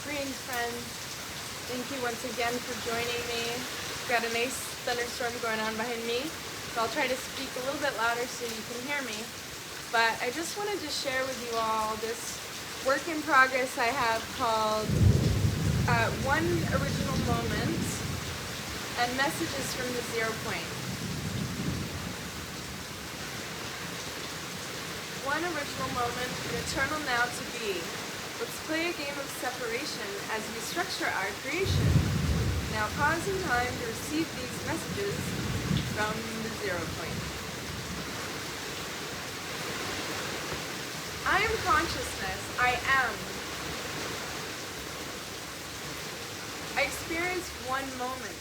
Greetings, friends. Thank you once again for joining me. Got a nice thunderstorm going on behind me, so I'll try to speak a little bit louder so you can hear me. But I just wanted to share with you all this work in progress I have called One Original Moment and Messages from the Zero Point. One original moment, an eternal now to be. Let's play a game of separation as we structure our creation. Now pause in time to receive these messages from the zero point. I am consciousness. I am. I experience one moment.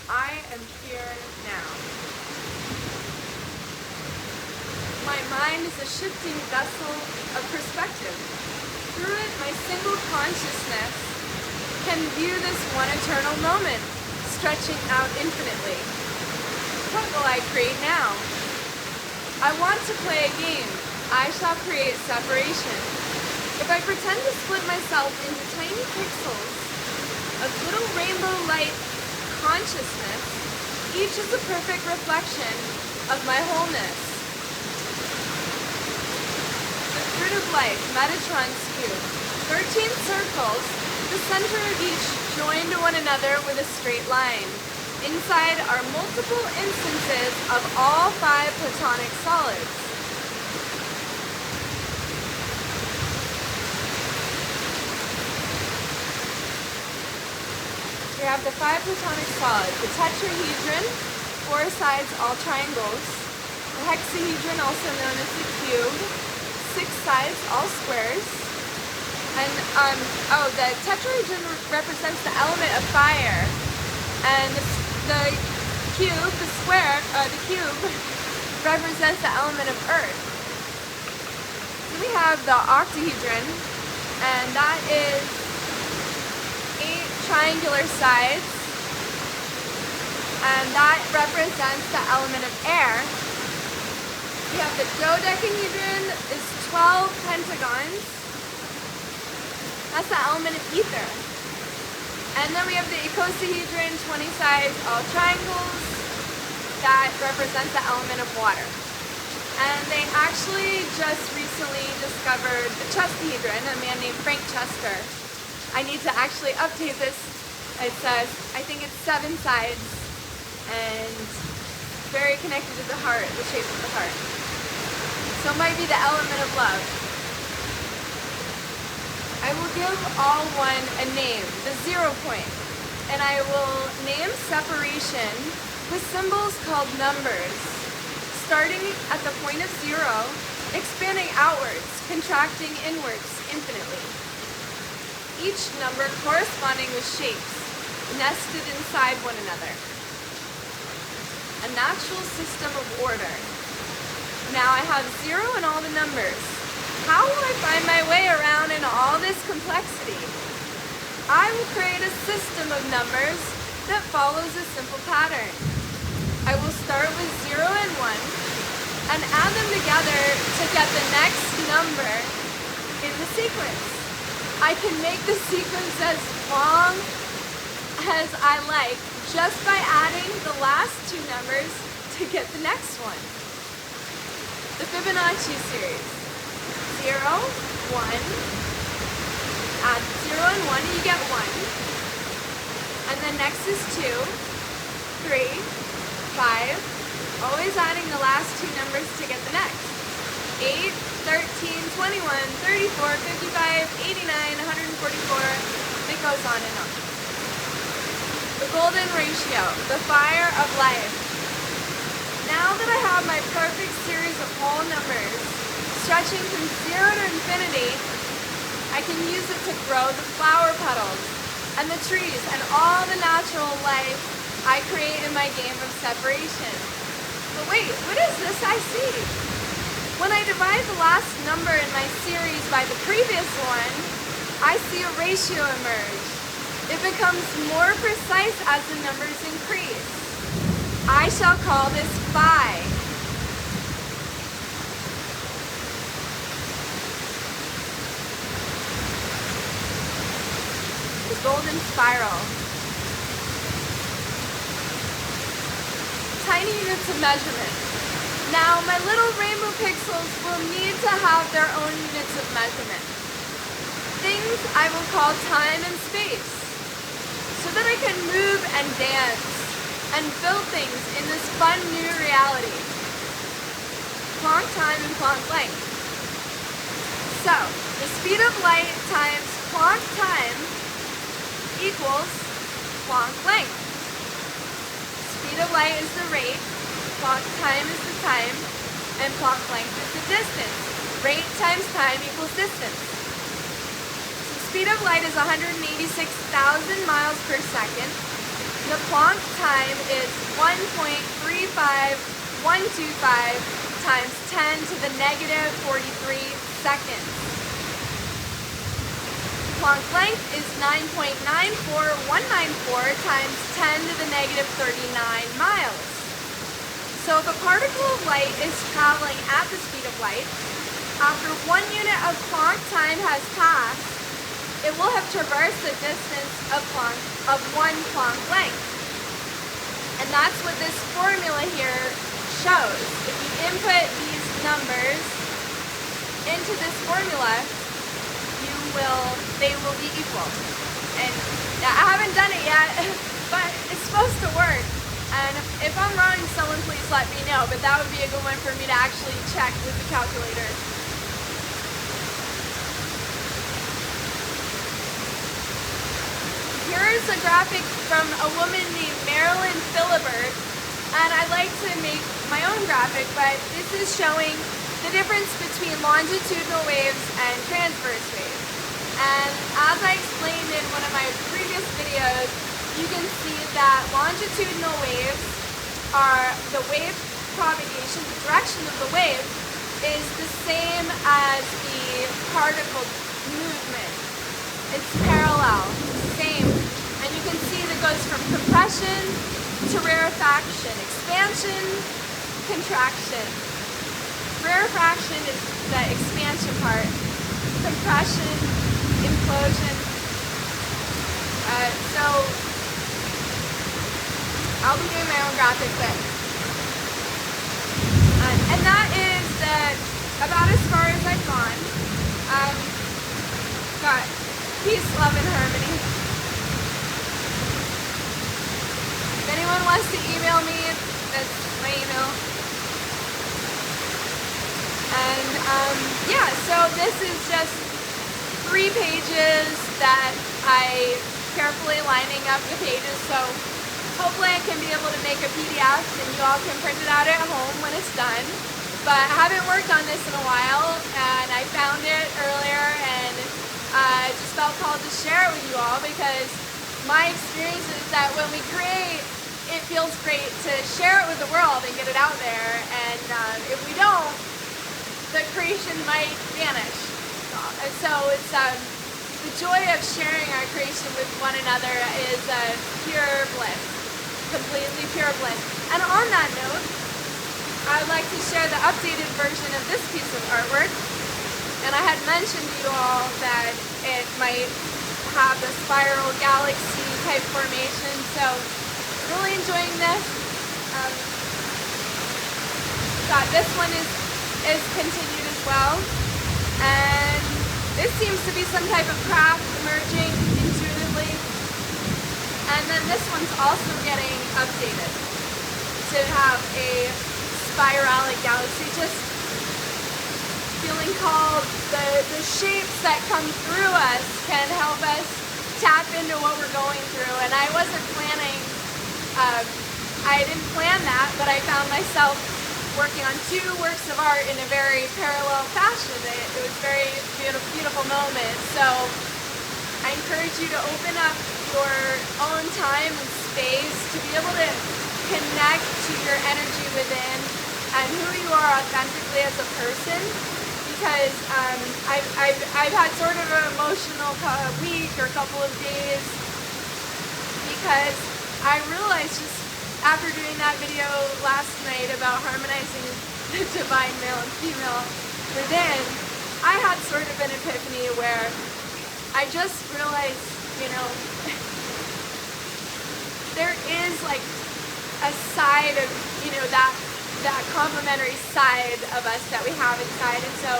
I am here now. My mind is a shifting vessel of perspective. Through it, my single consciousness can view this one eternal moment, stretching out infinitely. What will I create now? I want to play a game. I shall create separation. If I pretend to split myself into tiny pixels of little rainbow light consciousness, each is a perfect reflection of my wholeness. Grid of life, Metatron's cube. 13 circles, the center of each joined to one another with a straight line. Inside are multiple instances of all 5 platonic solids. We have the 5 platonic solids, the tetrahedron, 4 sides, all triangles, the hexahedron, also known as the cube, 6 sides, all squares, and the tetrahedron represents the element of fire, and the cube, the cube represents the element of earth. So we have the octahedron, and that is 8 triangular sides, and that represents the element of air. We have the dodecahedron is 12 pentagons. That's the element of ether. And then we have the icosahedron, 20 sides, all triangles. That represents the element of water. And they actually just recently discovered the chestahedron, a man named Frank Chester. I need to actually update this. It says, I think it's 7 sides and very connected to the heart, the shape of the heart. So it might be the element of love. I will give all one a name, the zero point, and I will name separation with symbols called numbers, starting at the point of 0, expanding outwards, contracting inwards infinitely. Each number corresponding with shapes, nested inside one another. A natural system of order. Now I have 0 in all the numbers. How will I find my way around in all this complexity? I will create a system of numbers that follows a simple pattern. I will start with 0 and 1 and add them together to get the next number in the sequence. I can make the sequence as long as I like just by adding the last 2 numbers to get the next one. The Fibonacci series. 0, 1, add 0 and 1 and you get 1. And then next is 2, 3, 5, always adding the last 2 numbers to get the next. 8, 13, 21, 34, 55, 89, 144, it goes on and on. The golden ratio, the fire of life. Now that I have my perfect series of whole numbers, stretching from 0 to infinity, I can use it to grow the flower petals and the trees and all the natural life I create in my game of separation. But wait, what is this I see? When I divide the last number in my series by the previous one, I see a ratio emerge. It becomes more precise as the numbers increase. I shall call this phi. golden spiral. Tiny units of measurement. Now, my little rainbow pixels will need to have their own units of measurement. Things I will call time and space, so that I can move and dance and build things in this fun new reality. Planck time and Planck length. So, the speed of light times Planck time equals Planck length. Speed of light is the rate, Planck time is the time, and Planck length is the distance. Rate times time equals distance. So speed of light is 186,000 miles per second. The Planck time is 1.35125 times 10 to the negative 43 seconds. Planck length is 9.94194 times 10 to the negative 39 miles. So if a particle of light is traveling at the speed of light, after 1 unit of Planck time has passed, it will have traversed the distance of 1 Planck length. And that's what this formula here shows. If you input these numbers into this formula, they will be equal. And I haven't done it yet, but it's supposed to work. And if I'm wrong, someone please let me know, but that would be a good one for me to actually check with the calculator. Here's a graphic from a woman named Marilyn Philibert, and I like to make my own graphic, but this is showing the difference between longitudinal waves and transverse waves. And as I explained in one of my previous videos, you can see that longitudinal waves are the wave propagation, the direction of the wave is the same as the particle movement. It's parallel, same. And you can see that goes from compression to rarefaction, expansion, contraction. Rarefaction is the expansion part, compression, implosion. So I'll be doing my own graphic then. And that is about as far as I've gone. Got peace, love, and harmony. If anyone wants to email me, that's my email. And yeah, so this is just 3 pages that I carefully lining up the pages, so hopefully I can be able to make a PDF and you all can print it out at home when it's done. But I haven't worked on this in a while, and I found it earlier and I just felt called to share it with you all, because my experience is that when we create, it feels great to share it with the world and get it out there, and if we don't, the creation might vanish. And so it's the joy of sharing our creation with one another is pure bliss, completely pure bliss. And on that note, I would like to share the updated version of this piece of artwork. And I had mentioned to you all that it might have the spiral galaxy type formation, so really enjoying this. Thought this one is continued as well. And this seems to be some type of craft emerging intuitively. And then this one's also getting updated to have a spiralic galaxy. Just feeling called the shapes that come through us can help us tap into what we're going through. And I wasn't planning, I didn't plan that, but I found myself working on 2 works of art in a very parallel fashion. It was a very beautiful moment. So I encourage you to open up your own time and space to be able to connect to your energy within and who you are authentically as a person. Because I've had sort of an emotional week or couple of days, because I realized just after doing that video last night about harmonizing the divine male and female within, I had sort of an epiphany where I just realized, you know, there is like a side of, you know, that complementary side of us that we have inside. And so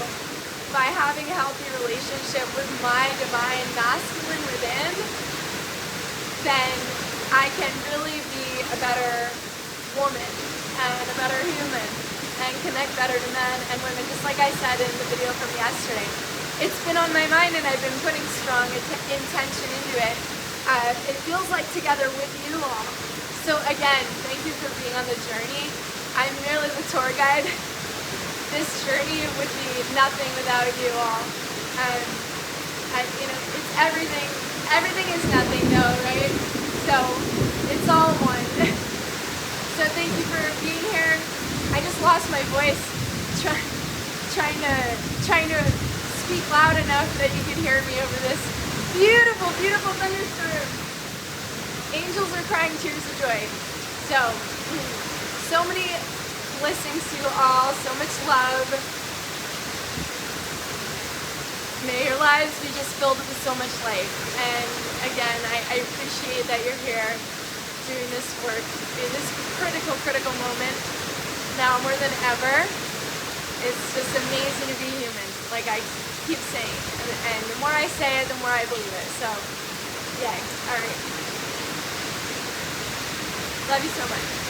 by having a healthy relationship with my divine masculine within, then I can really be a better woman and a better human and connect better to men and women, just like I said in the video from yesterday. It's been on my mind and I've been putting strong intention into it. It feels like together with you all. So again, thank you for being on the journey. I'm merely the tour guide. This journey would be nothing without you all. You know, it's everything. Everything is nothing though, right? So it's all one. So thank you for being here. I just lost my voice trying to speak loud enough that you can hear me over this beautiful, beautiful thunderstorm. Angels are crying tears of joy. So many blessings to you all, so much love. May your lives be just filled with so much light. And again, I appreciate that you're here doing this work in this critical moment. Now more than ever, it's just amazing to be human, like I keep saying. And the more I say it, the more I believe it. So, yay. All right. Love you so much.